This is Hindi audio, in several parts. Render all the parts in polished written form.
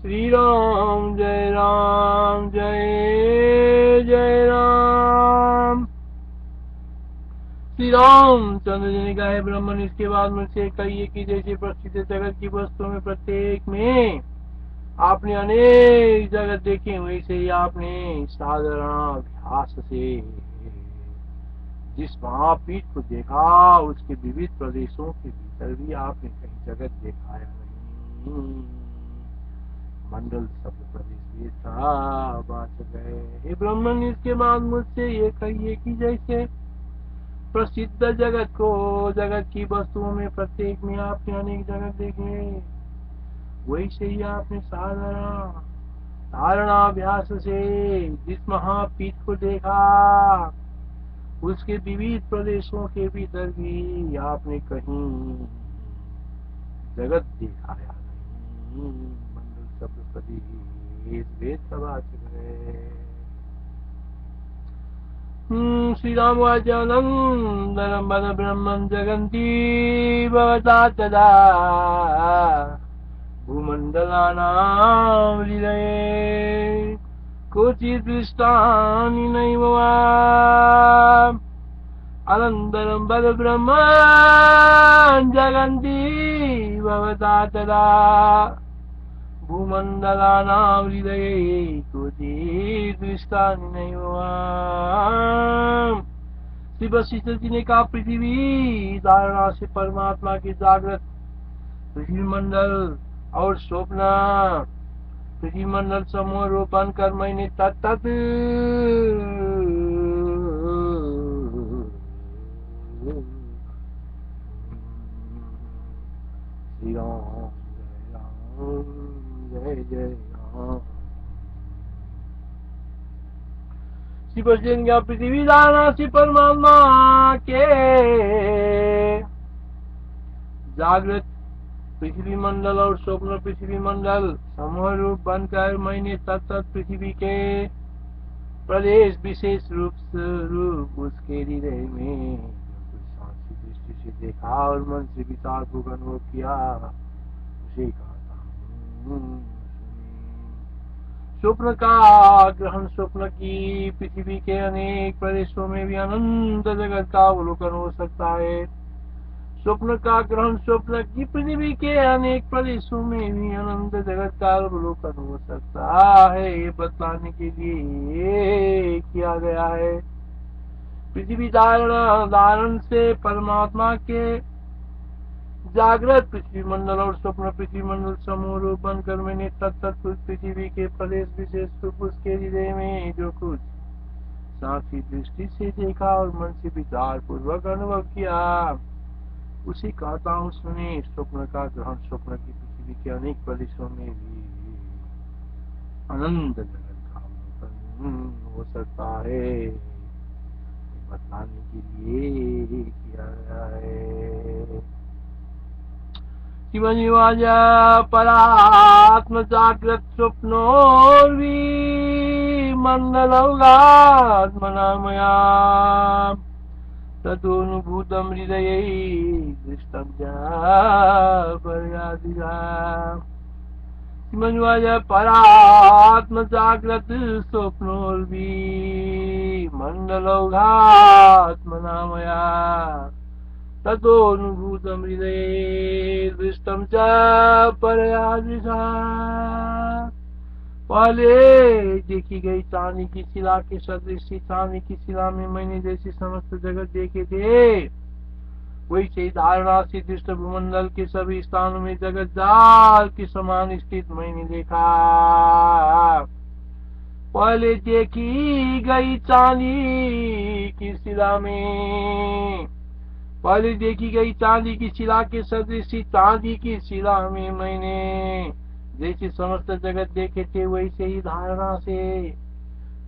श्री राम जय जय राम। श्री रामचंद्र जी ने कहा है ब्राह्मण, इसके बाद मुझसे कहिए कि जैसे प्रसिद्ध जगत की वस्तुओं में प्रत्येक में आपने अनेक जगत देखे, वैसे ही आपने साधारण अभ्यास से जिस महापीठ को देखा उसके विविध प्रदेशों के भीतर भी आपने कहीं जगत देखा या नहीं। मंडल शब्द प्रदेश था बात गए। हे ब्राह्मण, इसके बाद मुझसे ये कहिए कि जैसे प्रसिद्ध जगत को, जगत की वस्तुओं में प्रत्येक में आपने अनेक जगत देखे, वैसे ही आपने साधारण धारणाभ्यास से जिस महापीठ को देखा उसके विविध प्रदेशों के भीतर भी आपने कहीं जगत देखा या नहीं। मंडल शब्द प्रदेश वेद सवाचक है। श्री राम वाचानंदनम बद ब्रह्मं जगन्ति भवता तदा भूमण्डलानां हृदये क्वचिदृष्टानि नैव वा। अनन्तरं बद ब्रह्मं जगन्ति भवता तदा भूमण्डलानां हृदये क्वचिदृष्टानि नैव वा। श्री वशिष्ठ जी ने कहा, पृथ्वी धारणा से परमात्मा की जागृत, पृथ्वी मंडल और स्वप्न, पृथ्वी मंडल समूह रूपन कर मैंने तत्त श्री राम जय जय राम। श्री वशिष्ठ का पृथ्वी धारणा से परमात्मा के जागृत पृथ्वी मंडल और स्वप्न पृथ्वी मंडल समूह रूप बनकर मैंने तत्त पृथ्वी के प्रदेश विशेष रूप उसके हृदय में सांसी दृष्टि से देखा और मन से विचार पूर्वक अनुभव किया, उसे कहता हूँ। स्वप्न का ग्रहण, स्वप्न की पृथ्वी के अनेक प्रदेशों में भी अनंत जगत का अवलोकन हो सकता है। स्वप्न का ग्रहण, स्वप्न की पृथ्वी के अनेक प्रदेशों में भी अनंत जगत का अवलोकन हो सकता है, ये बतलाने के लिए किया गया है। पृथ्वी धारण से परमात्मा के जागृत पृथ्वी मंडल और स्वप्न पृथ्वी मंडल समूह रूप बनकर मैंने तत्त पृथ्वी के प्रदेश विशेष रूप उसके हृदय में जो कुछ साक्षी दृष्टि से देखा और मन से विचार पूर्वक अनुभव किया, उसी कहता हूँ सुने। स्वप्न का ग्रहण, स्वप्न की पृथ्वी के अनेक प्रदेशों में भी अनंत जगत का अवलोकन हो सकता है, बताने के लिए किया गया है। शिवनिवाज परात्म जागृत स्वप्नोर्वी मंडलौगात्मनामया तदोनुभूतं हृदये दृष्टं च पर्यादिगा। शिवनिवाज परात्म जागृत स्वप्नोर्वी मंडलौगात्मनामया तदोनुभूतं हृदये दृष्टं च परयादृशा। पहले देखी गई चांदी की शिला के सदृश चांदी की शिला में मैंने जैसे समस्त जगत देखे थे, वैसे ही धारणा से दृष्ट भूमंडल के सभी स्थानों में जगत जाल के समान स्थित मैंने देखा। पहले देखी गई चांदी की शिला में, पहले देखी गई चांदी की शिला के सदृश चांदी की शिला में मैंने जैसे समस्त जगत देखे थे, वैसे ही धारणा से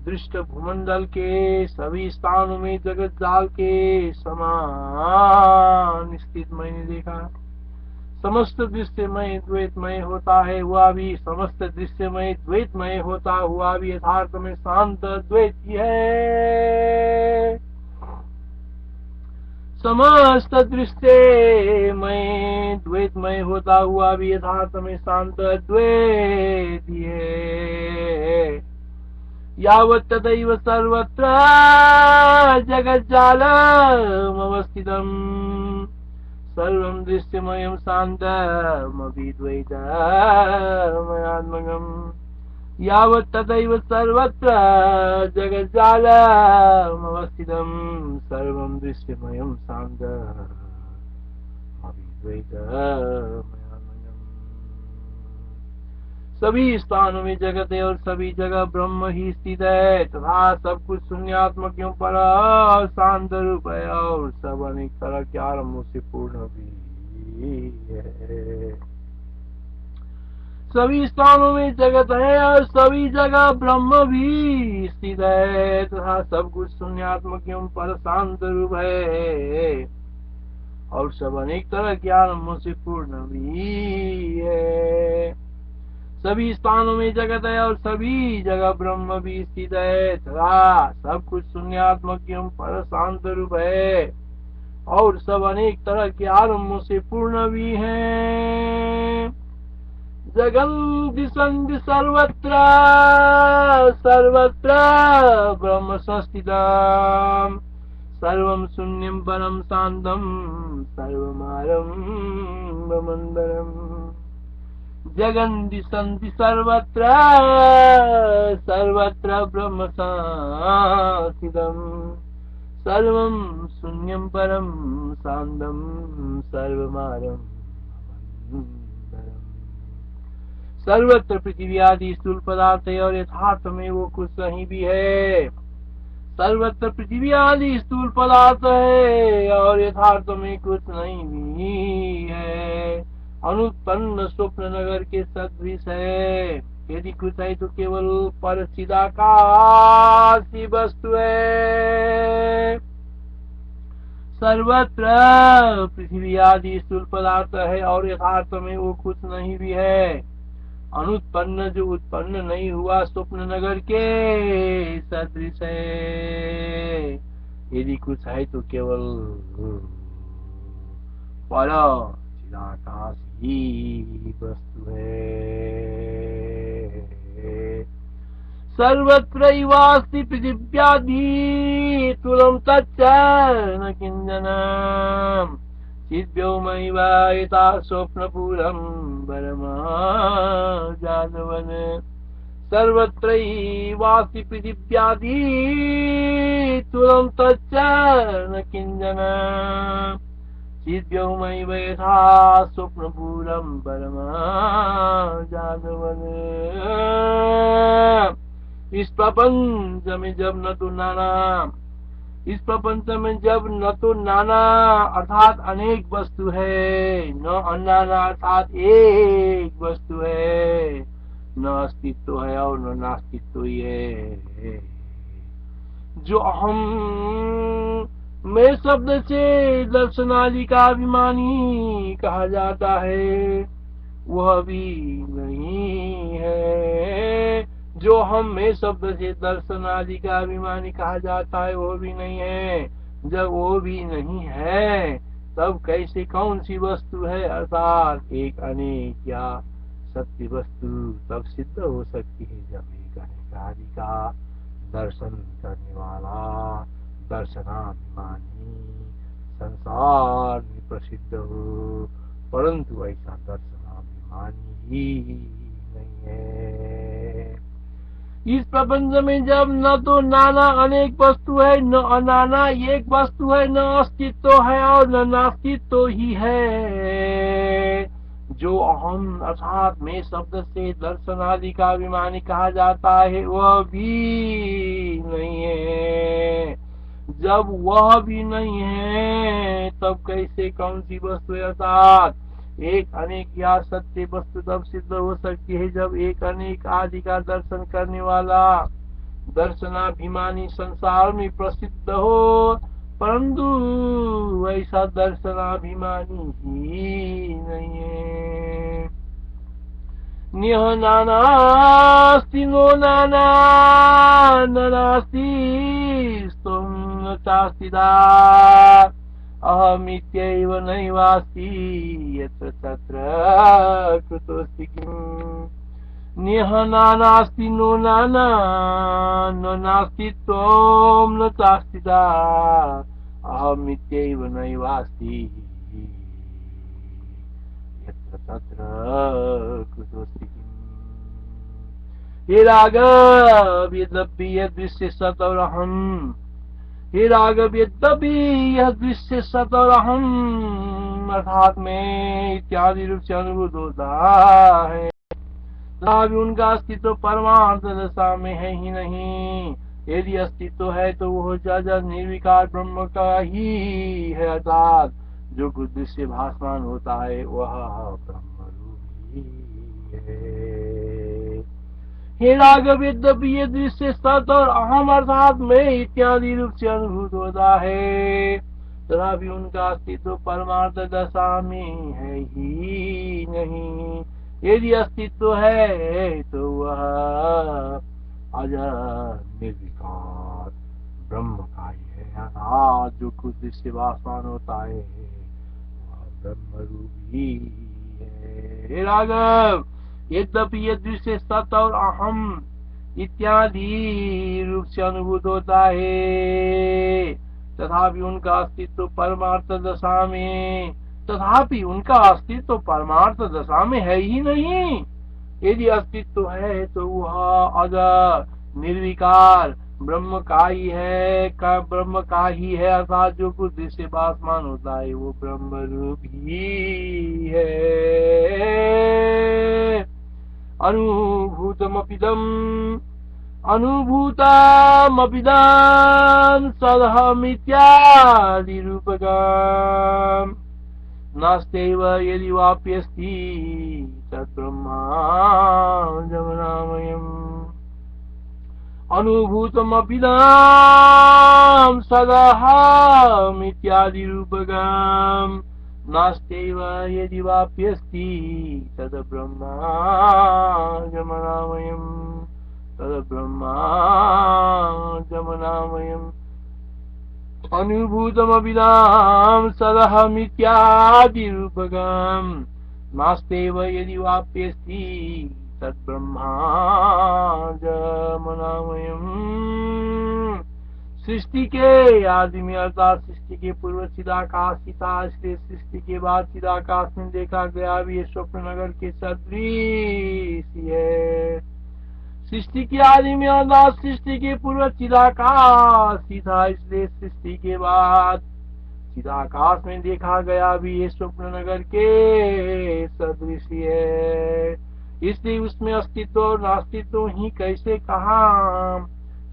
दृष्ट भूमंडल के सभी स्थानों में जगत जाल के समान स्थित मैंने देखा। समस्त दृश्यमय द्वैतमय होता है हुआ भी, समस्त दृश्यमय द्वैतमय होता हुआ भी यथार्थ में शांत द्वैत ही है। समस्त दृश्यमय द्वैत भेदमय होता हुआ भी यथार्थ में शांत अद्वैती है। यावत् तदैव सर्वत्र जगज्जालमवस्थितम् सर्वं दृश्यमयं शान्तमद्वैतमयात्मकम्। यावत् तदैव सर्वत्र जगज्जालमवस्थितं सर्वं दृश्यमयं शान्तमद्वैतमयात्मकम्। सभी स्थानों में जगत है और सभी जगह ब्रह्म ही स्थित है तथा सब कुछ शून्यात्मक पर शांत रूप है और सब अनेक तरह के आरंभों से पूर्ण भी है। सभी स्थानों में जगत है और सभी जगह ब्रह्म भी स्थित है तथा सब कुछ शून्यात्मक पर शांत रूप है और सब अनेक तरह के आरंभों से पूर्ण भी है। सभी स्थानों में जगत है और सभी जगह ब्रह्म भी स्थित है तथा सब कुछ शून्यात्मक पर शांत रूप है और सब अनेक तरह के आरंभों से पूर्ण भी है। जगन्ति सन्ति सर्वत्र सर्वत्र ब्रह्म संस्थितम् सर्वं शून्यं परं शान्तं सर्वमारम्भमन्दिरम्। जगन्ति सन्ति सर्वत्र सर्वत्र ब्रह्म संस्थितम् सर्वं शून्यं परं शान्तं सर्वमारम्भमन्दिरम्। सर्वत्र पृथ्वी आदि स्थूल पदार्थ है और यथार्थ में वो कुछ नहीं भी है। सर्वत्र पृथ्वी आदि स्थूल पदार्थ है और यथार्थ में कुछ नहीं भी है। अनुत्पन्न स्वप्न नगर के सदृश है। यदि कुछ है तो केवल परचिदाकाशी वस्तु है। सर्वत्र पृथ्वी आदि स्थूल पदार्थ है और यथार्थ में वो कुछ नहीं भी है। अनुत्पन्न जो उत्पन्न नहीं हुआ स्वप्न नगर के सदृश है। यदि कुछ है तो केवल परचिदाकाश ही वस्तु है। सर्वत्रैवास्ति पृथिव्यादि तुलं तच्च न किञ्चन चिद्व्योमैव यथा स्वप्नपूरं परमाजातवन्। सर्वत्रैवास्ति पृथिव्यादि तुलं तच्च न किञ्चन चिद्व्योमैव यथा स्वप्नपूरं परमाजातवन्। इस प्रपंच में जब न तो नाना इस प्रपंच में जब न तो नाना अर्थात अनेक वस्तु है न अनाना अर्थात एक वस्तु है न अस्तित्व है और न नास्तित्व ही है। जो अहम मैं शब्द से दर्शनादि का अभिमानी कहा जाता है वह भी नहीं है। जो हम में शब्द से दर्शन आदि का अभिमानी कहा जाता है वो भी नहीं है। जब वो भी नहीं है तब कैसे कौन सी वस्तु है अर्थात एक अनेक या सत्य वस्तु तब सिद्ध हो सकती है जब एक अनेक आदि का दर्शन करने वाला दर्शनाभिमानी संसार में प्रसिद्ध हो। परंतु ऐसा दर्शनाभिमानी ही नहीं है। इस प्रपंच में जब न तो नाना अनेक वस्तु है न अनाना एक वस्तु है न अस्तित्व है और न नास्तित्व ही है। जो अहम अर्थात में शब्द से दर्शन आदि का अभिमानी कहा जाता है वह भी नहीं है। जब वह भी नहीं है तब कैसे कौन सी वस्तु अर्थात एक अनेक या सत्य वस्तु तब सिद्ध हो सकती है जब एक अनेक आदि का दर्शन करने वाला दर्शनाभिमानी संसार में प्रसिद्ध हो। परंतु वैसा दर्शनाभिमानी ही नहीं है। निह नानास्ति नो नाना न नास्ति स्तुं चास्तिदा अहमित्यैव नैवास्ति यत्र तत्र कृतोऽस्ति किम् नेह नानास्ति नो नाना न नास्ति त्वं न चास्तिता अहमित्यैव नैवास्ति यत्र तत्र कृतोऽस्ति किम् हे राघव यद्यपि यदृश्य सतोरहम् हे राघव यद्यपि यह दृश्य सतोरहम् अर्थात में इत्यादि रूप से अनुभूत होता है तथापि उनका अस्तित्व परमार्थ दशा में है ही नहीं। यदि अस्तित्व है तो वह जड़ निर्विकार ब्रह्म का ही है अर्थात जो कुछ दृश्य भासमान होता है वह ब्रह्म रूप ही है। हे राघव यद्यपि ये दृश्य सत और अहम अर्थात में इत्यादि रूप से अनुभूत होता है तथापि उनका अस्तित्व परमार्थ दशा में है ही नहीं। यदि अस्तित्व है तो वह अजर निर्विकार ब्रह्म का ही है अर्थात जो कुछ दृश्य भासमान होता है वह ब्रह्म रूप ही है। हे राघव यद्यपि ये दृश्य सत और अहम इत्यादि रूप से अनुभूत होता है तथापि उनका अस्तित्व परमार्थ दशा में है ही नहीं। यदि अस्तित्व है तो वह अजर निर्विकार ब्रह्म का ही है अर्थात जो कुछ दृश्य भासमान होता है वो ब्रह्म रूप ही है। अनुभूतमपिदं सदहमित्यादि रूपकम् नास्त्यैव यदि वाप्यस्ति तद्ब्रह्माण्डमनामयम् अनुभूतमपिदं सदहमित्यादि रूपकम् नास्त्यैव यदि वाप्यस्ति तद्ब्रह्माण्डमनामयम् अनुभूतमपिदं सदहमित्यादि रूपकम् नास्त्यैव यदि वाप्यस्ति तद्ब्रह्माण्डमनामयम् सृष्टि के आदि में अर्थात सृष्टि के पूर्व चिदाकाश था इसलिए सृष्टि के बाद चिदाकाश में देखा गया भी ये स्वप्न नगर के सदृश है। सृष्टि के आदि में अर्थात सृष्टि के पूर्व चिदाकाश था इसलिए सृष्टि के बाद चिदाकाश में देखा गया भी ये स्वप्न नगर के सदृश है। इसलिए उसमें अस्तित्व और नास्तित्व ही कैसे कहा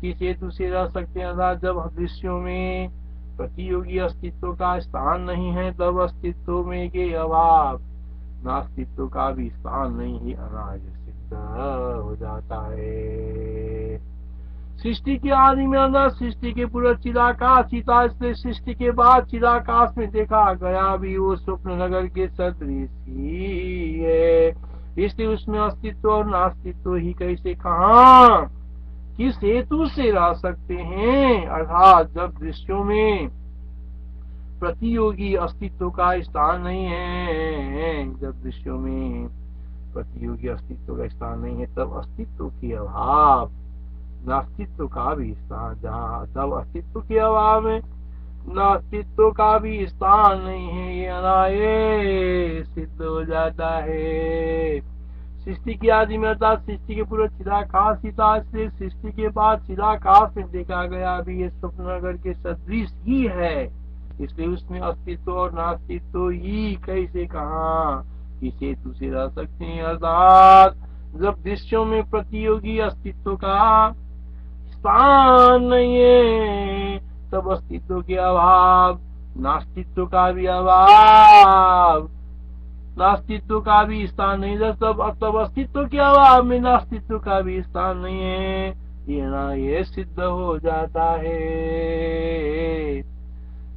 किस हेतु से रह सकते हैं अर्थात जब दृश्यों में प्रतियोगी अस्तित्व का स्थान नहीं है तब अस्तित्व में के अभाव नास्तित्व का भी स्थान नहीं ही अनाज सिद्ध हो जाता है। सृष्टि के आदि में अंदर सृष्टि के पूर्व चिदाकाश था इसलिए सृष्टि के बाद चिदाकाश में देखा गया भी वो स्वप्न नगर के सदृश ही है। इसलिए उसमें अस्तित्व और नास्तित्व ही कैसे कहा किस हेतु से रह सकते हैं अर्थात जब दृश्यों में प्रतियोगी अस्तित्व का स्थान नहीं है जब दृश्यों में प्रतियोगी अस्तित्व का स्थान नहीं है तब अस्तित्व के अभाव नास्तित्व का भी स्थान जहाँ तब अस्तित्व के अभाव में नास्तित्व का भी स्थान नहीं है ये अनायास सिद्ध हो जाता है। सृष्टि की आदि में अर्थात सृष्टि के पूर्व चिदाकाश ही था इसलिए सृष्टि के बाद चिदाकाश में देखा गया भी ये स्वप्न नगर के सदृश ही है। इसलिए उसमें अस्तित्व और नास्तित्व ही कैसे कहा किस हेतु से रह सकते हैं अर्थात जब दृश्यों में प्रतियोगी अस्तित्व का स्थान नहीं है तब अस्तित्व के अभाव नास्तित्व का भी अभाव नास्तित्व का भी स्थान नहीं है तब अस्तित्व के अभाव में नास्तित्व का भी स्थान नहीं है ये सिद्ध हो जाता है।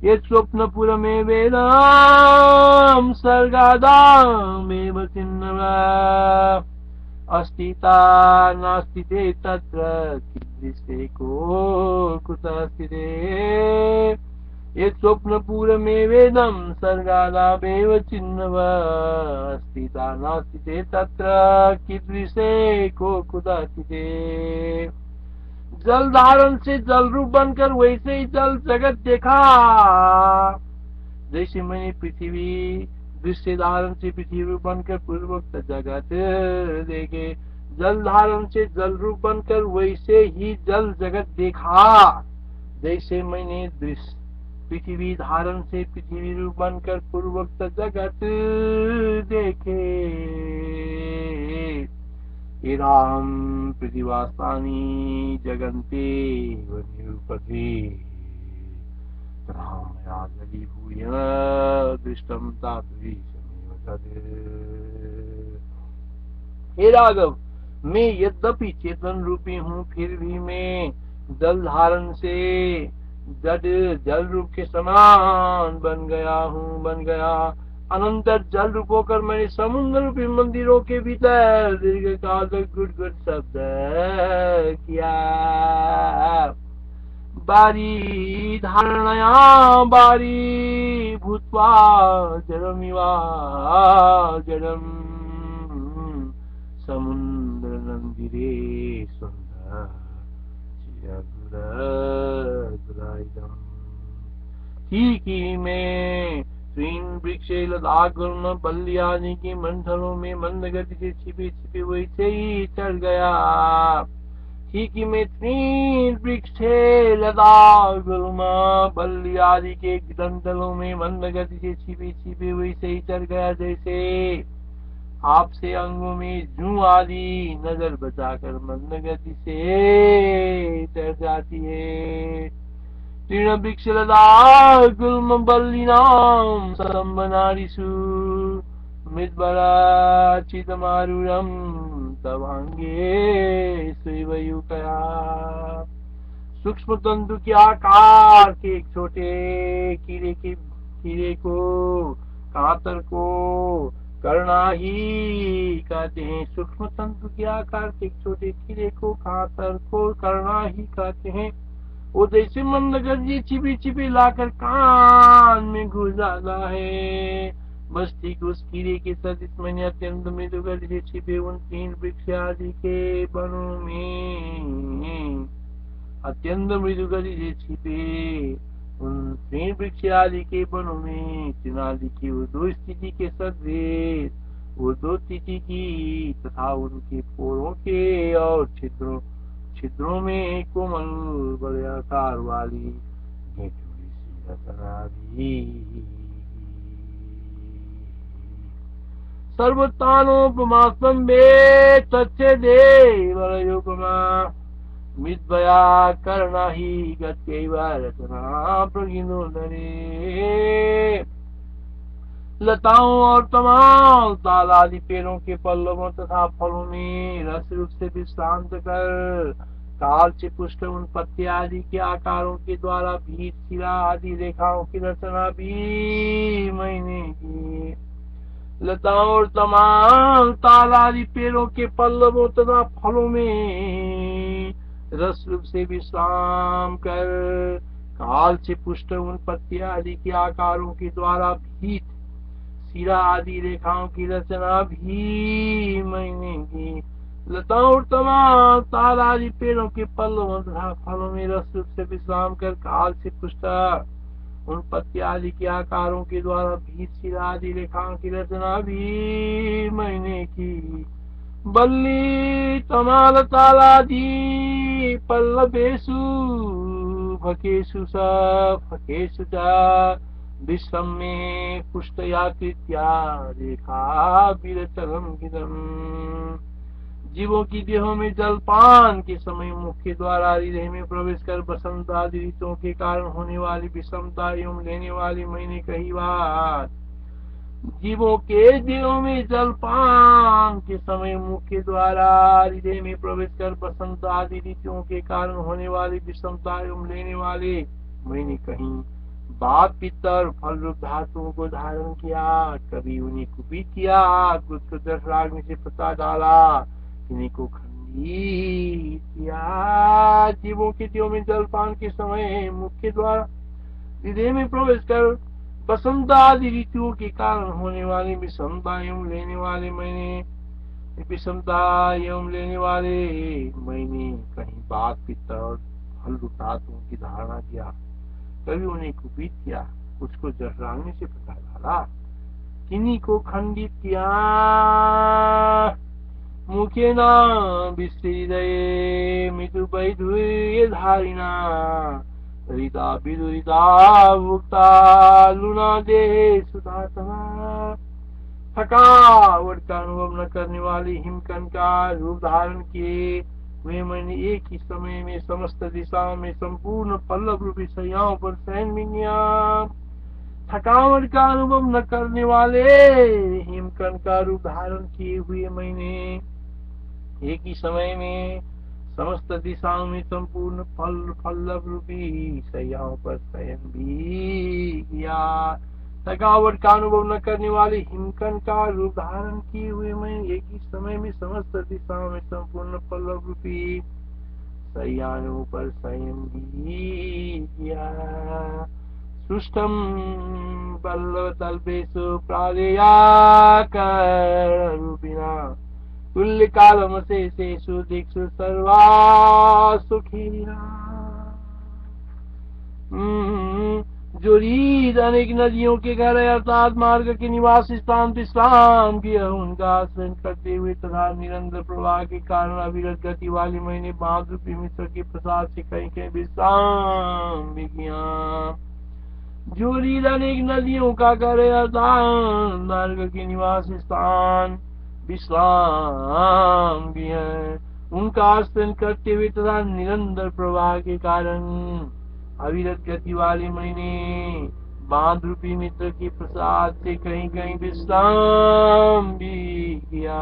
ये स्वप्नपुर में वेदम सर्गादामेव चिन्नवा अस्तिता नास्तिते तत्र किदृशे को कुतः स्थिते ये स्वप्नपूरमेवेदं सर्गादावेव चिन्नवस्थिता नास्ति ते तत्र कीदृशे को कुदाचिते। जल धारण से जल रूप बनकर वैसे ही जल जगत देखा, जैसे मैंने पृथ्वी दृश्य धारण से पृथ्वी रूप बनकर पूर्वोक्त जगत देखे। जल धारण से जल रूप बनकर वैसे ही जल जगत देखा, जैसे मैंने दृश्य पृथ्वी धारण से पृथ्वी रूप बनकर पूर्वोक्त जगत देखे। इराम पृथिवास्तानि जगन्ते निरूपते रामयागलीभूय दृष्टं तात्वीशमेव तद्। हे राघव, मैं यद्यपि चेतन रूपी हूँ, फिर भी मैं जल धारण से जल रूप के समान बन गया। अनंतर जल रूप होकर मैंने समुद्र रूपी मंदिरों के भीतर दीर्घ काल तक गुट गुट शब्द किया। बारी धारणया बारी भूत्वा जडमिवा जडम समुद्र नंदिरे सुंदर चिरगुरगुराइदम। ठीक ही मैं तीन वृक्षे लदाख गुल्म बल्ली आदि के मंथनों में मंद गति से छिपे छिपे वैसे ही चढ़ गया। ठीक ही मैं तीन वृक्षे लदाख गुल्म बल्ली आदि के दंतलों में मंद गति से छिपे छिपे वैसे ही चढ़ गया, जैसे आपसे अंगों में जू आदि नजर बचाकर मंद गति से चढ़ जाती है। तीर्ण वृक्ष लदाख गुल्म बल्लिनां संबनारिषु मितबला चितमारुरम तवांगे सुवयुकया। सूक्ष्म तंतु के आकार के एक छोटे कीड़े को कातर को करना ही कहते हैं। सूक्ष्म तंतु के आकार के एक छोटे कीड़े को कातर को करना ही कहते हैं। वो जैसे मंद गर्जी छिपी छिपी लाकर कान में घुस जाता है, बस ठीक उस कीड़े के सदृश मैंने अत्यंत मृदु गति से छिपे उन तीन वृक्ष आदि के बनों में अत्यंत मृदु गति से छिपे उन तीन वृक्ष आदि के बनों में चिनादि की वो दो स्थिति के सदृश वो दो स्थिति की तथा उनके पोरों के और छिद्रों में कोमल बड़े आकार वाली गेटुड़ी सी रचना भी। सर्वतानोपमा स्तंभे तच्चे देवरयोपमा मिद्वया करना ही गत्यैव रचना प्रगिनो नरे। लताओं और तमाम ताल आदि पेड़ों के पल्लवों तथा फलों में रस रूप से विश्रांत कर काल से पुष्ट उन पत्ते आदि के आकारों के द्वारा भी शिरा आदि रेखाओं की रचना भी मैंने की। लताओं और तमाम ताल आदि पेड़ों के पल्लवों तथा फलों में रस रूप से विश्राम कर काल से पुष्ट उन पत्ते आदि के आकारों के द्वारा भी शिरा आदि रेखाओं की रचना भी मैंने की। लताओं और तमाम ताल आदि पेड़ों के पल्लवों तथा फलों में रस रूप से विश्राम कर काल से पुष्ट उन पत्ते आदि के आकारों के द्वारा भी शिरा आदि रेखाओं की रचना भी मैंने की। बल्ली तमाल ताल आदि पल्लवेषु फकेषु फकेषु च विश्रम में पुष्टया कृत्या रेखा विरचलम गिदम। जीवों की देहों में जलपान के समय मुख्य द्वारा हृदय में प्रवेश कर बसंत आदि ऋतुओं के कारण होने वाली विषमता एवं लेने वाली मैंने कही बात। जीवों के देहों में जलपान के समय मुख्य द्वारा हृदय में प्रवेश कर बसंत आदि ऋतुओं के कारण होने वाली विषमता एवं लेने वाले मैंने कही बात पितर फल रूप धातुओं को धारण किया, कभी उन्हें कुपित किया, कुछ को 10 राग में से पता डाला, इन्हीं को खंडित किया। जीवों के देहों में जलपान के समय मुख्य द्वारा हृदय में प्रवेश कर बसंत आदि ऋतुओं के कारण होने वाली विषमता एवं लेने वाले मैंने विषमता एवं लेने वाले मैंने कहीं बात पित्त और हल्लू धातुओं की धारणा किया, कभी उन्हें कुपित किया, उसको जठराग्नि से पका डाला, किन्हीं को खंडित किया, मुखेन विस्तृतये मृदु वैधुर्य धारिणा हरिता विदुरिता भुक्ता लुना देह सुधातमा। थकावट का अनुभव न करने वाली हिमकंड का रूप धारण किए हुए मैंने एक ही समय में समस्त दिशाओं में संपूर्ण पल्लव रूपी सैयाओं पर शयन भी किया। थकावट का अनुभव न करने वाले हिमकंड का रूप धारण किए हुए मैंने एक ही समय में समस्त दिशाओं में संपूर्ण पल्लव रूपी सैयाओं पर शयन भी किया। थकावट का अनुभव न करने वाले हिमकंड का रूप धारण किए हुए मैं एक ही समय में समस्त दिशाओं में संपूर्ण पल्लव रूपी सैयाओं पर शयन भी किया। सुष्ठम पल्लव तल्पेषु प्रादेयाकरूपिणा तुल्य कालम शेषेषु दिक्षु सर्वा सुखिना। जो रीत अनेक नदियों के घर अर्थात मार्ग के निवास स्थान विश्राम किया, उनका आश्रय करते हुए तथा निरंतर प्रवाह के कारण अविरत गति वाली मैंने बांध रूपी मित्र के प्रसाद से कहीं कहीं विश्राम भी किया। जो रीत अनेक नदियों का घर अर्थात मार्ग के निवास स्थान विश्राम भी है, उनका आश्रय करते हुए तथा निरंतर प्रवाह के कारण अविरत गति वाली मैंने बांध रूपी मित्र की प्रसाद से कहीं कहीं विश्राम भी किया।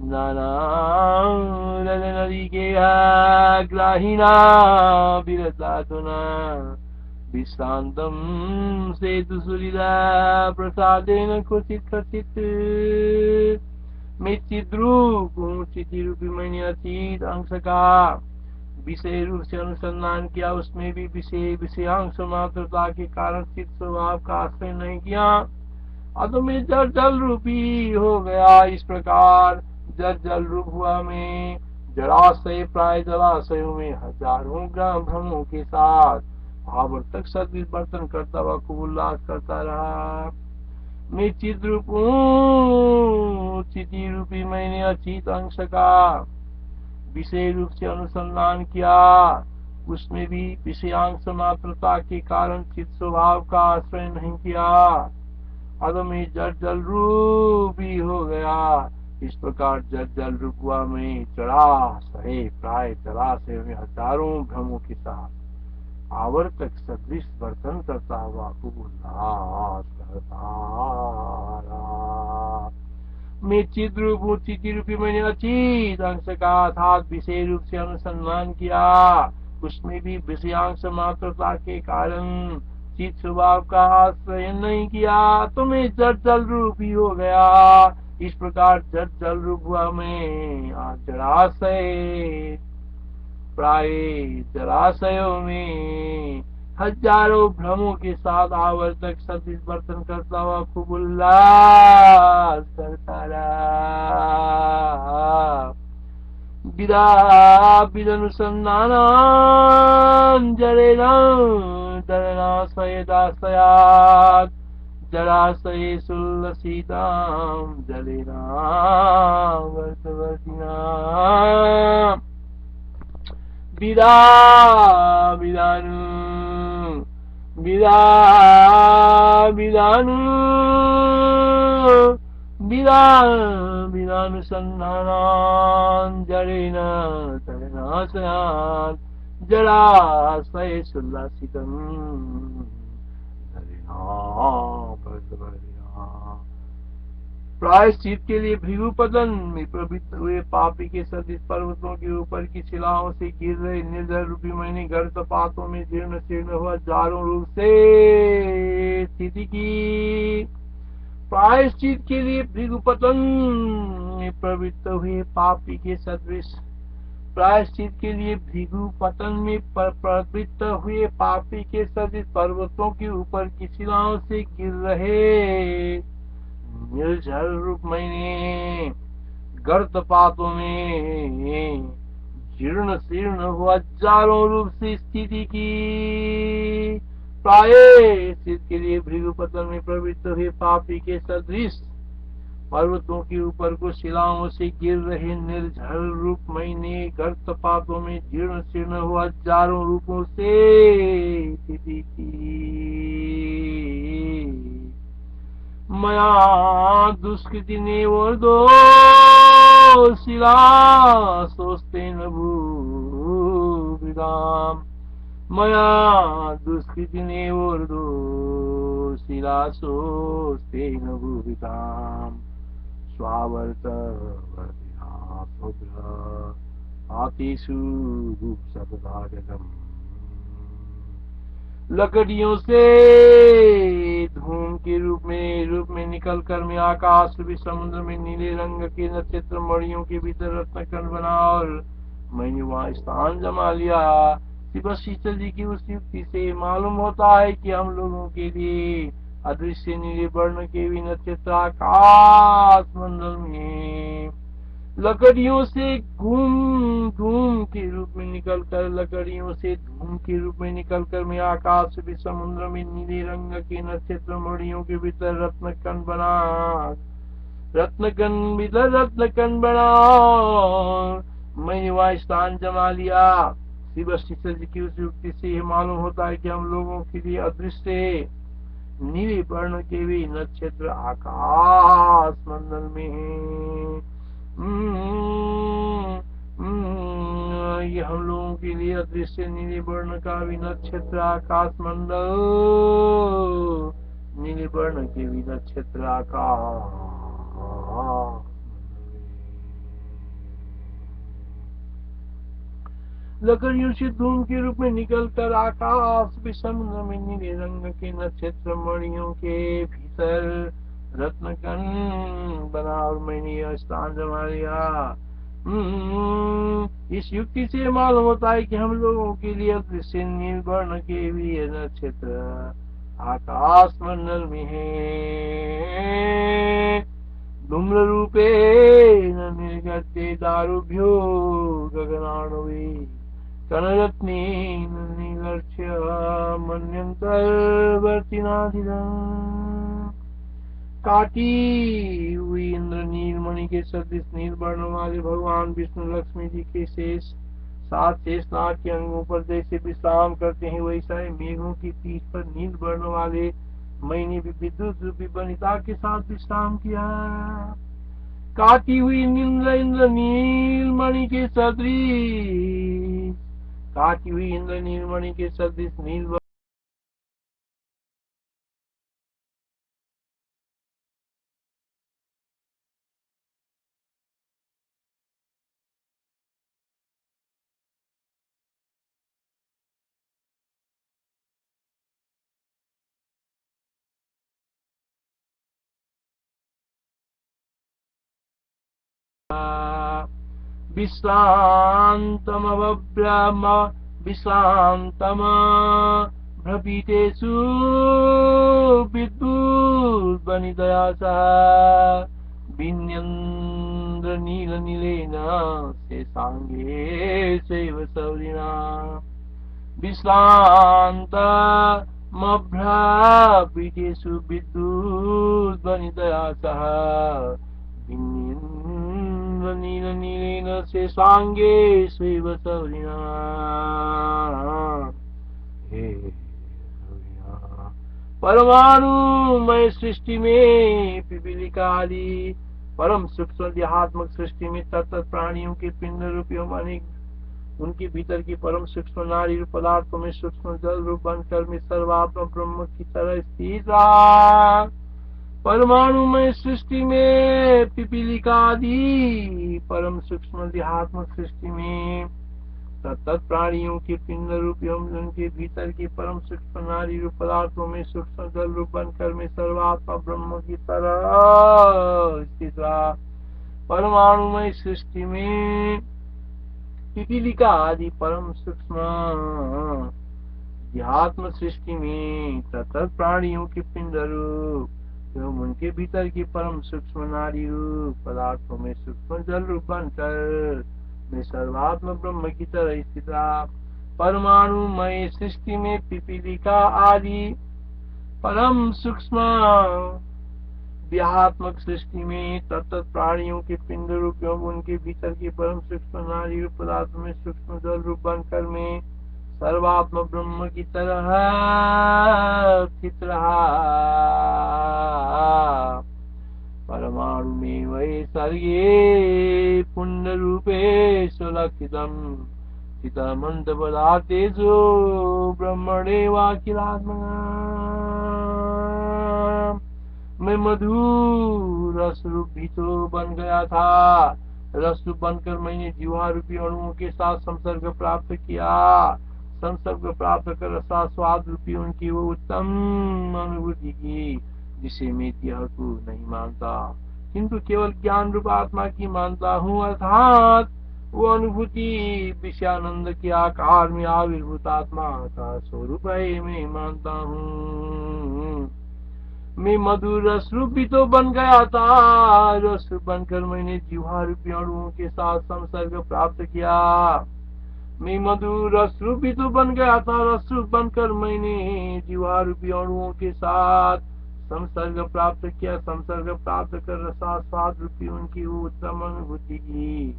नाना नदी के ग्राहीना विरता तुना विश्रांतम सेतु सुरिदा प्रसादेन क्वचित कथित। मैं चिद्रूप हूँ, चिति रूपी मैंने अतीत अंश का विषय रूप से अनुसंधान किया, उसमें भी विषयांश मात्रता के कारण चित्त स्वभाव का आश्रय नहीं किया, अतो मैं जल जल रूपी हो गया। इस प्रकार जल जल रूप हुआ मैं जलाशय प्राय जलाशयों में हजारों ग्राम भ्रमों के साथ आवर्तक सदृश बर्तन करता हुआ खूब उल्लास करता रहा। मैं चित रूप हूँ, चिति रूपी मैंने अचित अंश का विषय रूप से अनुसंधान किया, उसमें भी विषयांश मात्रता के कारण चित्त स्वभाव का आश्रय नहीं किया, अब मैं जल जल रूप ही हो गया। इस प्रकार जल जल रूप हुआ मैं जलाशय प्राय जलाशय में हजारों भ्रमों के साथ आवर्तक सदृश बर्तन करता हुआ खूब उल्लास करता रहा। मैं चित रूप हूँ, चिति रूपी मैंने अचित अंश का अर्थात विषय रूप से अनुसंधान किया, उसमें भी विषयांश मात्रता के कारण चित स्वभाव का आश्रय नहीं किया, तो मैं जल जल रूप ही हो गया। इस प्रकार जल जल रूप हुआ मैं जलाशय प्राय जलाशयों में हजारों भ्रमों के साथ आवर्तक सदृश बर्तन करता हुआ खूब उल्लास करता रहा। विदा विदनुसंधानान् जलेन दलनाशयदाशयात् जलाशये सुल्लसितां जलेन वर्तवर्तिना। विदा विदानु विदा विदानु विदा विदानुसंधानान् जलेन तलनाशयात् जलाशये सुल्लसितं जलेन वर्तवर्तिना। प्रायश्चित के लिए भृगुपतन में प्रवृत्त हुए पापी के सदृश पर्वतों के ऊपर की शिलाओं से गिर रहे निर्जल रूपी मैंने गर्तपातों में जीर्ण शीर्ण हुआ चारों रूप से स्थिति की। प्रायश्चित के लिए भृगुपतन में प्रवृत्त हुए पापी के सदृश प्रायश्चित के लिए भृगु पतन में प्रवृत्त हुए पापी के सदृश पर्वतों के ऊपर की शिलाओं से गिर रहे निर्झर रूपमय गर्तपातों में जीर्ण शीर्ण हुआ हजारों रूप से स्थिति की प्रायश्चित के लिए भृगु पतन में प्रवृत्त हुए पापी के सदृश पर्वतों के ऊपर को शिलाओं से गिर रहे निर्झर रूपमय ने गर्तपातों में जीर्ण शीर्ण हुआ हजारों रूपों से स्थिति की मया दुष्कृति ने और दो शिला सोचते न भूविदाम मया दुष्कृति ने और दो शिला सोचते न भूविदाम स्वावर्त आतिषु सतभागम लकड़ियों से धूम के रूप में निकल कर मैं आकाश भी समुद्र में नीले रंग के नक्षत्र मणियों के भीतर रत्नकण बना और मैंने वहाँ स्थान जमा लिया। बस शीतल जी की उस युक्ति से मालूम होता है कि हम लोगों के लिए अदृश्य नीले वर्ण के भी नक्षत्र आकाश मंडल में लकड़ियों से धूम के रूप में निकलकर मैं आकाश भी समुद्र में नीले रंग के नक्षत्र मणियों के भीतर रत्नकण बना मैंने वह स्थान जमा लिया। शिव शीतल जी की उस युक्ति से मालूम होता है कि हम लोगों के लिए अदृश्य नीले वर्ण के भी नक्षत्र आकाश मंडल में है। ये हम लोगों के लिए अदृश्य नीले वर्ण का भी नक्षत्र आकाश मंडल नीले वर्ण के भी नक्षत्र आकाश लकड़ियों से धूम के रूप में निकलकर आकाश भी समुद्र में नीले रंग के नक्षत्र मणियों के भीतर रत्नकण बना और मैंने यह स्थान जमा लिया। इस युक्ति से मालूम होता है कि हम लोगों के लिए अदृश्य नील वर्ण के भी नक्षत्र आकाश मंडल में है। धूम्र रूपे निर्गते दारुभ्यो गगनाणवे कनरत्नेन निगर्च्य मन्यन्तर्वर्तिनाधिदम् काटी हुई इंद्र नीलमणि के सदृश नील वर्ण वाले भगवान विष्णु लक्ष्मी जी के सात शेष नाग के अंगों पर जैसे विश्राम करते हैं वैसा ही मेघों की पीठ पर नील वर्ण वाले मैंने भी विद्युत रूपी वनिता के साथ विश्राम किया। काटी हुई इंद्र नीलमणि के सदृश नील विश्रान्तमभ्रपीतेषु विद्युद्वनितया सह विन्यन्द्रनीलेन शेषाङ्गेशैव सौरिणा विश्रान्तमभ्रपीतेषु विद्युद्वनितया सह नीलेन शेषांगे शैव सौरिणा। परमाणुमय सृष्टि में पिपीलिकादि परम सूक्ष्म देहात्मक सृष्टि में तत्त प्राणियों के पिंड रूपी अनेक उनके भीतर की परम सूक्ष्म नारी रूप पदार्थों में सूक्ष्म जल रूप बनकर में सर्वात्मा ब्रह्म की तरह स्थित रहा। परमाणुमय सृष्टि में पिपीलिकादि परम सूक्ष्म देहात्मक सृष्टि में तत्त प्राणियों के पिंड रूप एवं उनके भीतर की परम सूक्ष्म नारी रूप पदार्थों में सूक्ष्म जल रूप बनकर में सर्वात्मा ब्रह्म की तरह स्थित रहा। परमाणुमय सृष्टि में पिपीलिका आदि परम सूक्ष्म अध्यात्म सृष्टि में तत्त प्राणियों के पिंड रूप एवं उनके भीतर की परम सूक्ष्म नारी रूप पदार्थों में सूक्ष्म जल रूप बनकर मैं सर्वात्म ब्रह्म की तरह स्थित परमाणुमय सृष्टि में पिपीलिका आदि परम सूक्ष्म व्यात्मक सृष्टि में तत्त प्राणियों के पिंड रूप एवं उनके भीतर की परम सूक्ष्म नारी रूप पदार्थ में सूक्ष्म जल रूप बनकर मैं सर्वात्म ब्रह्म की तरह स्थित रहा परमाणु में वही सर्गे पुण्य रूपे सुलक्षितम चितमंत पदार्थेषु ब्रह्मणे वाखिलात्मना मैं मधुर रस रूप भी तो बन गया था रस रूप बनकर मैंने जीवा रूपी अणुओं के साथ संसर्ग प्राप्त किया संसर्ग प्राप्त कर रसास्वाद रूपी उनकी वो उत्तम अनुभूति की जिसे मैं देह को नहीं मानता किंतु केवल ज्ञान रूप आत्मा की मानता हूँ अर्थात वो अनुभूति विषयानंद के आकार में आविर्भूत आत्मा का स्वरूप है मैं मानता हूँ मैं मधुर रस रूप भी तो बन गया था रस बनकर मैंने जीवा रूपी अणुओं के साथ संसर्ग प्राप्त किया मैं मधुर रस रूप भी तो बन गया था रस रूप बनकर मैंने जीवा रूपी अणुओं के साथ संसर्ग प्राप्त किया संसर्ग प्राप्त कर रसास्वाद रूपी उनकी वो उत्तम अनुभूति की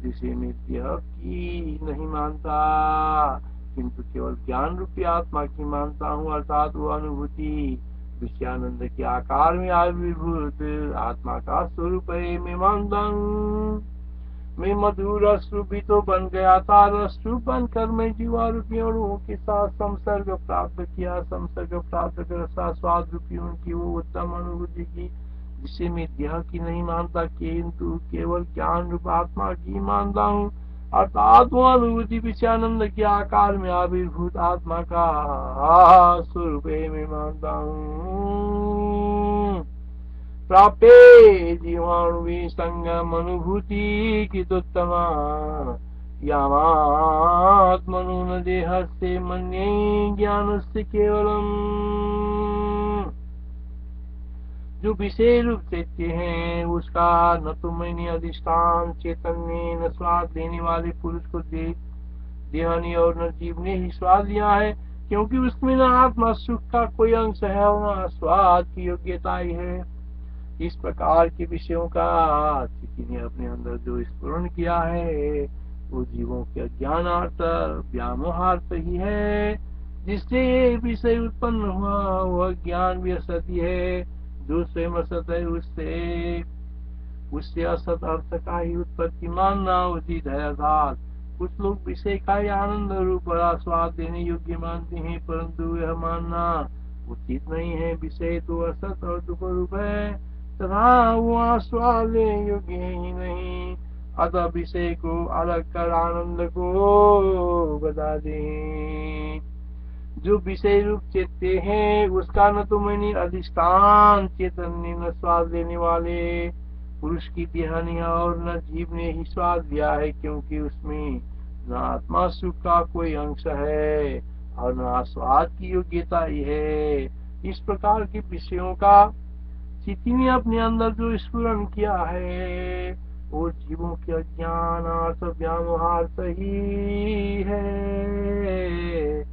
जिसे मैं देह की नहीं मानता किंतु केवल ज्ञान रूपी आत्मा की मानता हूँ अर्थात वो अनुभूति विषयानंद के आकार में आविर्भूत आत्मा का स्वरूप है मैं मानता हूँ मैं मधुर रस रूप भी तो बन गया था रस रूप बनकर मैं जीवा रूपी अणुओं के साथ संसर्ग प्राप्त किया संसर्ग प्राप्त कर रसास्वाद रूपी उनकी वो उत्तम अनुभूति की जिसे मैं देह की नहीं मानता किंतु केवल ज्ञान रूप आत्मा की मानता हूँ अर्थात वो अनुभूति विषयानंद के आकार में आविर्भूत आत्मा का स्वरूप मैं मानता हूँ प्राप्ते जीवाणु संगम अनुभूति की उत्तमा यामात्मनु न देह से मन्ये ज्ञान से केवलम जो विषय रूप चैत्य है उसका न तो मैंने अधिष्ठान चेतन न स्वाद लेने वाले पुरुष को देहानी और न जीव ने ही स्वाद लिया है क्योंकि उसमें न आत्मा सुख का कोई अंश है और न स्वाद की योग्यता ही है इस प्रकार के विषयों का स्थिति ने अपने अंदर जो स्फुरण किया है वो जीवों के अज्ञानार्थ व्यामोहार्थ ही है जिससे ये विषय उत्पन्न हुआ वह ज्ञान भी असत ही है जो स्वयं असत है उससे असत अर्थ का ही उत्पत्ति मानना उचित है अर्थात कुछ लोग विषय का ही आनंद रूप बड़ा स्वाद देने योग्य मानते हैं परंतु यह मानना उचित नहीं है विषय तो असत और दुख रूप है तथा वो आस्वाद लेने योग्य ही नहीं अतः विषय को अलग कर आनंद को बता दें जो विषय रूप चेत्य है उसका न तो मैंने अधिष्ठान चेतन न स्वाद लेने वाले पुरुष की देहानी और न जीव ने ही स्वाद लिया है क्योंकि उसमें न आत्मा सुख का कोई अंश है और न स्वाद की योग्यता ही है इस प्रकार के विषयों का स्थिति ने अपने अंदर जो स्फुरण किया है वो जीवों के अज्ञान अर्थ व्यामोहार्थ ही है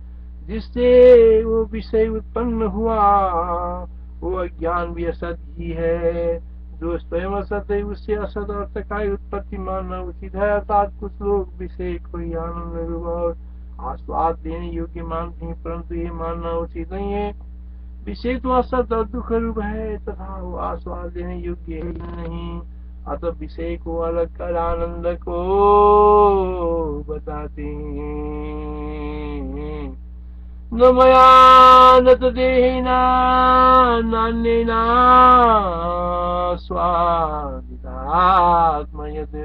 जिससे वो विषय उत्पन्न हुआ वो अज्ञान भी असत ही है जो स्वयं असत है उससे असत अर्थ का उत्पत्ति मानना उचित है अर्थात कुछ लोग विषय को आनंद रूप और आस्वाद देने योग्य मानते हैं परंतु ये मानना उचित नहीं है विषय तो असत और दुख रूप है तथा वो आस्वाद देने योग्य ही नहीं अतः विषय को अलग कर आनंद को बताते हैं न मया न तदेहिना नान्येना स्वादितात्मयत्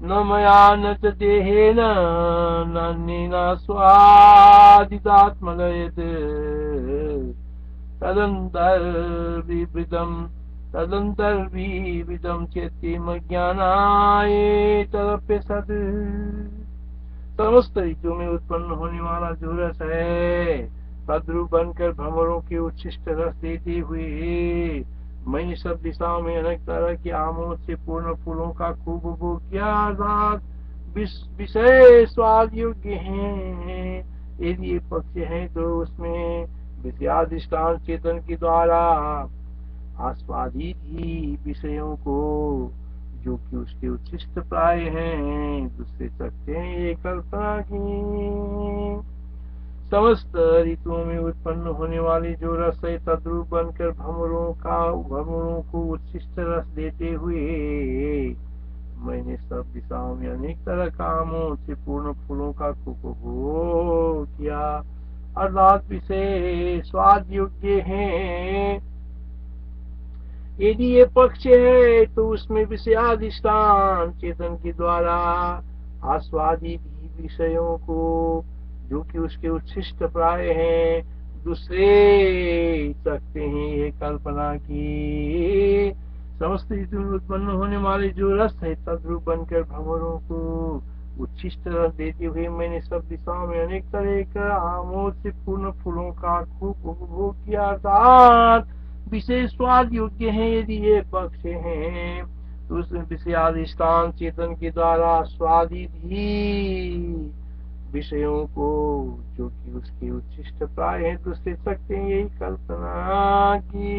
न मया न च देहेन नान्येना स्वादितात्मयत् तदन्तर्विवृतं चेत्तिमज्ञानाय तदप्यसत् समस्त ऋतु में उत्पन्न होने वाला जो रस है, तद्रूप बनकर भंवरों के उच्छिष्ट रस देते हुए मैंने सब दिशाओं में अनेक तरह के आमोद से पूर्ण फूलों का खूब उपभोग किया, अर्थात विषय स्वाद योग्य हैं। यदि ये पक्ष है तो उसमें विषयाधिष्ठान चेतन के द्वारा आस्वादित ही विषयों को, जो कि उसके उच्छिष्ट प्राय हैं, दूसरे सकते हैं ये कल्पना की। समस्त ऋतुओं में उत्पन्न होने वाली जो रस है, तद्रूप बनकर भंवरों को उच्छिष्ट रस देते हुए मैंने सब दिशाओं में अनेक तरह कामों से पूर्ण फूलों का उपभोग किया, अर्थात विषय स्वाद योग्य हैं। यदि ये पक्ष है तो उसमें विषयाधिष्ठान चेतन के द्वारा आस्वादित ही विषयों को, जो कि उसके उच्छिष्ट प्राय हैं, दूसरे सकते हैं ये कल्पना की। समस्त ऋतु में उत्पन्न होने वाले जो रस है, तद्रूप बनकर भंवरों को उच्छिष्ट रस देते हुए मैंने सब दिशाओं में अनेक तरह का आमोद से पूर्ण फूलों का खूब उपभोग किया, अर्थात विशेष स्वाद योग्य है। यदि ये पक्ष हैं तो उसमें विषयाधिष्ठान चेतन के द्वारा स्वादित ही विषयों को, जो कि उसके उच्छिष्ट प्राय है, दूसरे सकते हैं यही कल्पना की।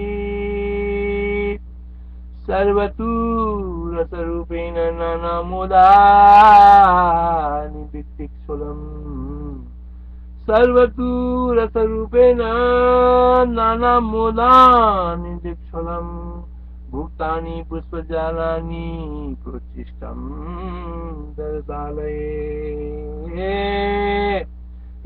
सर्वतु रसरूपेण नानामोदानि वित्तिक्सुलम्, सर्वतु रसरूपेण नानामोदानि दिक्सुलम्, भुक्तानि पुष्पजालानि प्रोच्छिष्टम् दरतालये।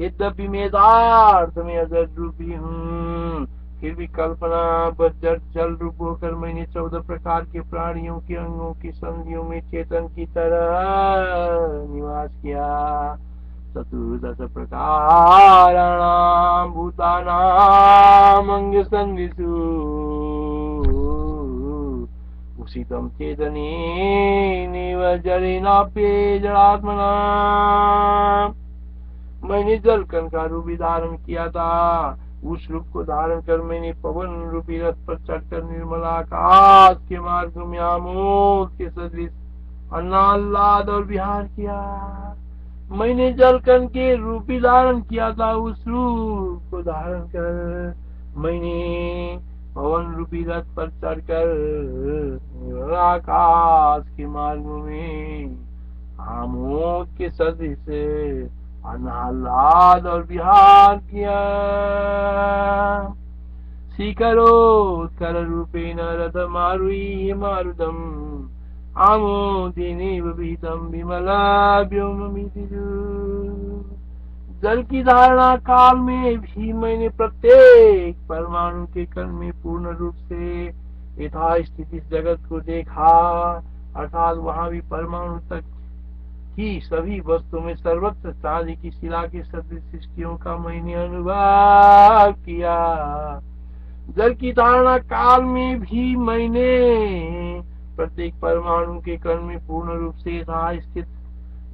यद्यपि मैं यथार्थ में अजर रूपी हूँ, फिर भी कल्पना बस जल रूप होकर मैंने 14 प्रकार के प्राणियों के अंगों की संधियों में चेतन की तरह निवास किया। चतुर्दश प्रकाराणां भूतानां अंग संधिषु उषितं चेतनेनैव जलेनाप्ये जडात्मना। मैंने जल कण का रूप धारण किया था, उस रूप को धारण कर मैंने पवन रूपी रथ पर चढ़कर निर्मल आकाश के मार्ग में आमोद के सदृश अन्नाल्लाद और विहार किया। मैंने जल कण के रूप धारण किया था, उस रूप को धारण कर मैंने पवन रूपी रथ पर चढ़कर निर्मल आकाश के मार्ग में आमोद के सदृश अनाहलाद और विहार किया। शिखरोत्कर रूपेण रथमारुह्य मारुतम् आमोदेनैव विहितं विमलाव्योममितिजु। जल की धारणा काल में भी मैंने प्रत्येक परमाणु के कण में पूर्ण रूप से यथास्थित इस जगत को देखा, अर्थात वहां भी परमाणु तक की सभी वस्तु में सर्वत्र चांदी की शिला की सदृश सृष्टियों का मैंने अनुभव किया। जल की धारणा काल में भी मैंने प्रत्येक परमाणु के कण में पूर्ण रूप से स्थित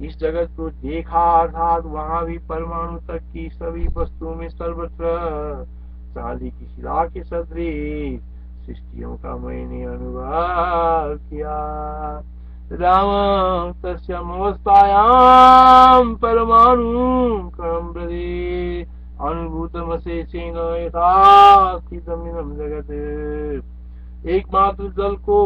इस जगत को देखा, अर्थात वहां भी परमाणु तक की सभी वस्तुओं में सर्वत्र चांदी की शिला के सदृश सृष्टियों का मैंने अनुभव किया। राम तस्यामवस्थायां परमाणु कणं प्रति अनुभूतमशेषेण यथा स्थितमिदं जगत्। एकमात्र जल को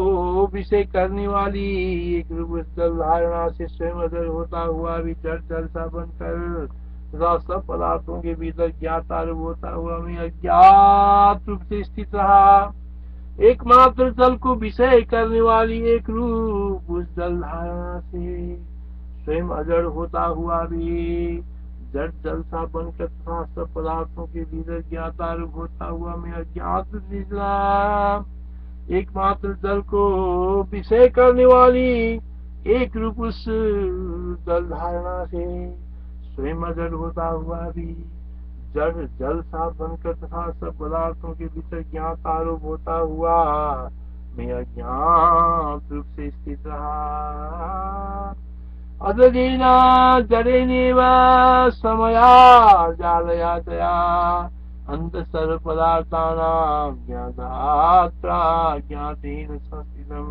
विषय करने वाली एक रूप जल धारणा से स्वयं अदर होता हुआ भी जल सा बनकर तथा सब पदार्थों के भीतर ज्ञाता रूप होता हुआ मैं अज्ञात रूप से स्थित रहा। एकमात्र जल को विषय करने वाली एक रूप उस जल धारणा से स्वयं अजड़ होता हुआ भी जड़ जल सा बनकर तथा सब पदार्थों के भीतर ज्ञाता रूप होता हुआ मैं अज्ञात निजला। एकमात्र जल को विषय करने वाली एक रूप उस जल धारणा से स्वयं अजड़ होता हुआ भी जड़ जल सा बनकर तथा सब पदार्थों के भीतर ज्ञात आरोप होता हुआ मैं अज्ञात रूप से स्थित रहा। अदधीन जडेनेव समया जालयातया अंत सर्व पदार्थानां ज्ञातात्रा ज्ञातेन संस्थितम्।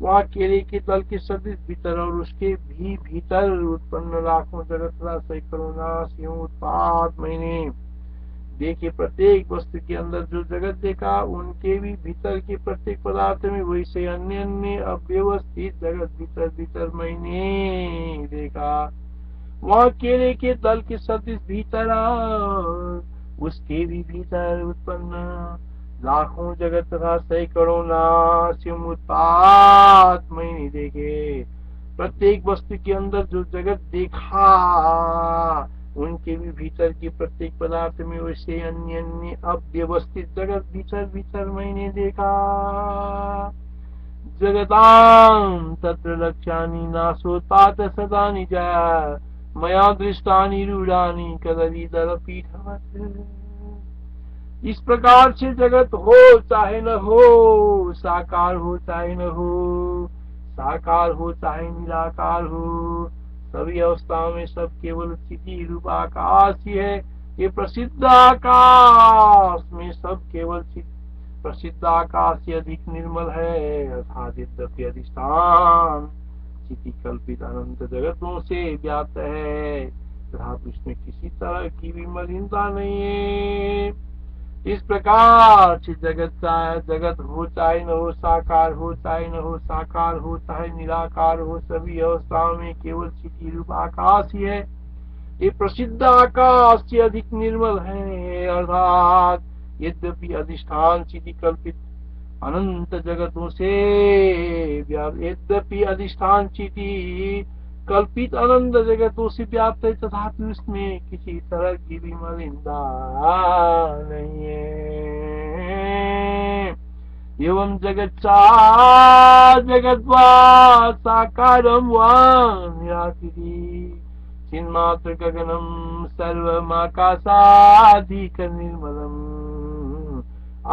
वहाँ केले के दल के सदृश भीतर और उसके भी भीतर उत्पन्न लाखों जगत तथा सैकड़ों नाश एवं उत्पाद मैंने देखे। प्रत्येक वस्तु के अंदर जो जगत देखा उनके भी भीतर के प्रत्येक पदार्थ में वैसे अन्य अन्य अव्यवस्थित जगत भीतर भीतर मैंने देखा। वहाँ केले के दल के सदृश भीतर उसके भी भीतर उत्पन्न लाखों जगत तथा सैकड़ों नाश एवं उत्पाद मैंने देखे। प्रत्येक वस्तु के अंदर जो जगत देखा उनके भी भीतर के प्रत्येक पदार्थ में वैसे अन्य अन्य अव्यवस्थित जगत भीतर भीतर मैंने देखा। जगतां तत्र लक्ष्यानि नाशोत्पात सदा निज मया दृष्टानि रूढ़ानि कदलीदल पीठवत्। इस प्रकार से जगत हो चाहे न हो, साकार हो चाहे न हो, साकार हो चाहे निराकार हो, सभी अवस्थाओं में सब केवल स्थिति रूप आकाश ही है। ये प्रसिद्ध आकाश में सब केवल प्रसिद्ध आकाश से अधिक निर्मल है, अर्थात यद्यपि अधिष्ठान स्थिति कल्पित अनंत जगतों से व्याप्त है तथा उसमें किसी तरह की भी मलिनता नहीं है। इस प्रकार से जगत हो चाहे न हो, साकार हो चाहे न हो, साकार हो चाहे निराकार हो, सभी अवस्थाओं में केवल स्थिति रूप आकाश ही है। ये प्रसिद्ध आकाश से अधिक निर्मल है, अर्थात यद्यपि अधिष्ठान स्थिति कल्पित अनंत जगतों से यद्यपि अधिष्ठान स्थिति कल्पित अनंत जगतों से व्याप्त है तथापि उसमें किसी तरह की भी मलिनता नहीं है। एवं जगच्चा जगद्वा साकारं वा निराकृति चिन्मात्र गगनम सर्वमाकाशाधिक निर्मलम।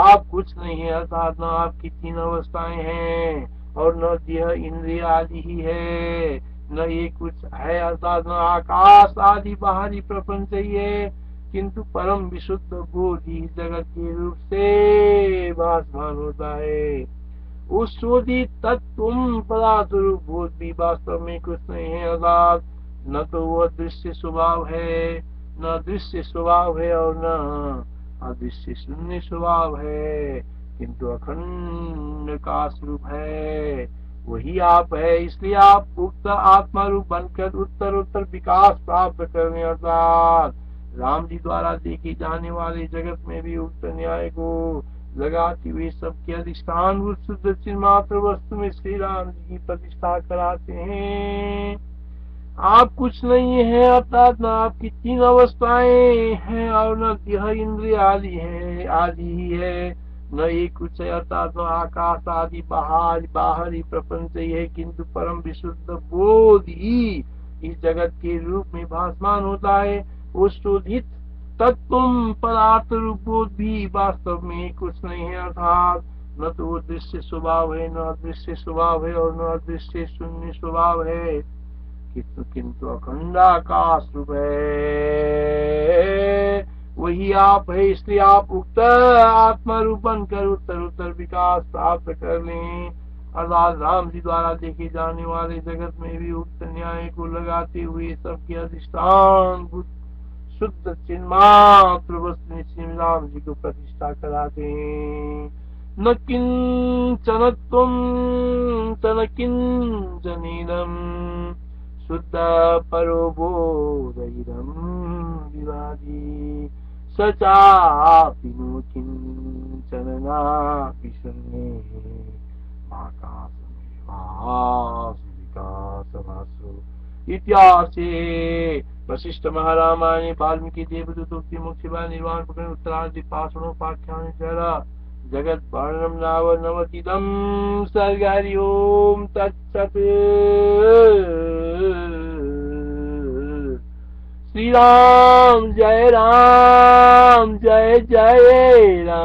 आप कुछ नहीं है, अर्थात न आपकी तीन अवस्थाएं हैं और न देह इंद्रिय आदि ही है, न ये कुछ है, अर्थात न आकाश आदि बाहरी प्रपंच ही है, किंतु परम विशुद्ध बोधि जगत के रूप से भासमान होता है। उस शोधित तत्व पदार्थ रूप बोध भी वास्तव में कुछ नहीं है, अर्थात न तो वह दृश्य स्वभाव है, न दृश्य स्वभाव है और न अदृश्य शून्य स्वभाव है, किंतु अखंड का स्वरूप है, वही आप है। इसलिए आप उक्त आत्मा रूप बनकर उत्तर उत्तर विकास प्राप्त करने अर्थात राम जी द्वारा देखी जाने वाले जगत में भी उक्त न्याय को लगाते हुए सबके अधिष्ठान शुद्ध चिन्मात्र वस्तु में श्री राम जी की प्रतिष्ठा कराते हैं। आप कुछ नहीं है, अर्थात न आपकी तीन अवस्थाएं हैं और न देह इंद्रिय आदि है आदि ही है, न ये कुछ है, अर्थात न आकाश आदि बाहरी प्रपंच ही है, किंतु परम विशुद्ध बोध ही इस जगत के रूप में भासमान होता है। उस शोधित तत्व पदार्थ रूप बोध भी वास्तव में कुछ नहीं है, अर्थात न तो वो दृश्य स्वभाव है, न अदृश्य स्वभाव है और न अदृश्य शून्य स्वभाव है, किंतु अखंडाकाश रूप है, वही आप है। इसलिए आप उक्त आत्मा रूप बनकर उत्तर उत्तर विकास प्राप्त कर लें, अर्थात राम जी द्वारा देखे जाने वाले जगत में भी उक्त न्याय को लगाते हुए सबके अधिष्ठान शुद्ध चिन्मात्र वस्तु श्री राम जी को प्रतिष्ठा कराते हैं। न किंचन त्वं न किंचनीदम् शुद्ध परो बोधइदं विवादी सचापि नो किंचन नापि शून्ये महाकाशमेवासु इत्यासे वशिष्ठ महारामायणे वाल्मीकि देवदूतोक्ति मुक्तिवा निर्वाण प्रकरण उत्तरार्धे पाषाणोपाख्याने जगत वर्णम नाव नवतिदं सर्ग हरि ओम तत्सत्। श्री राम जय जय राम।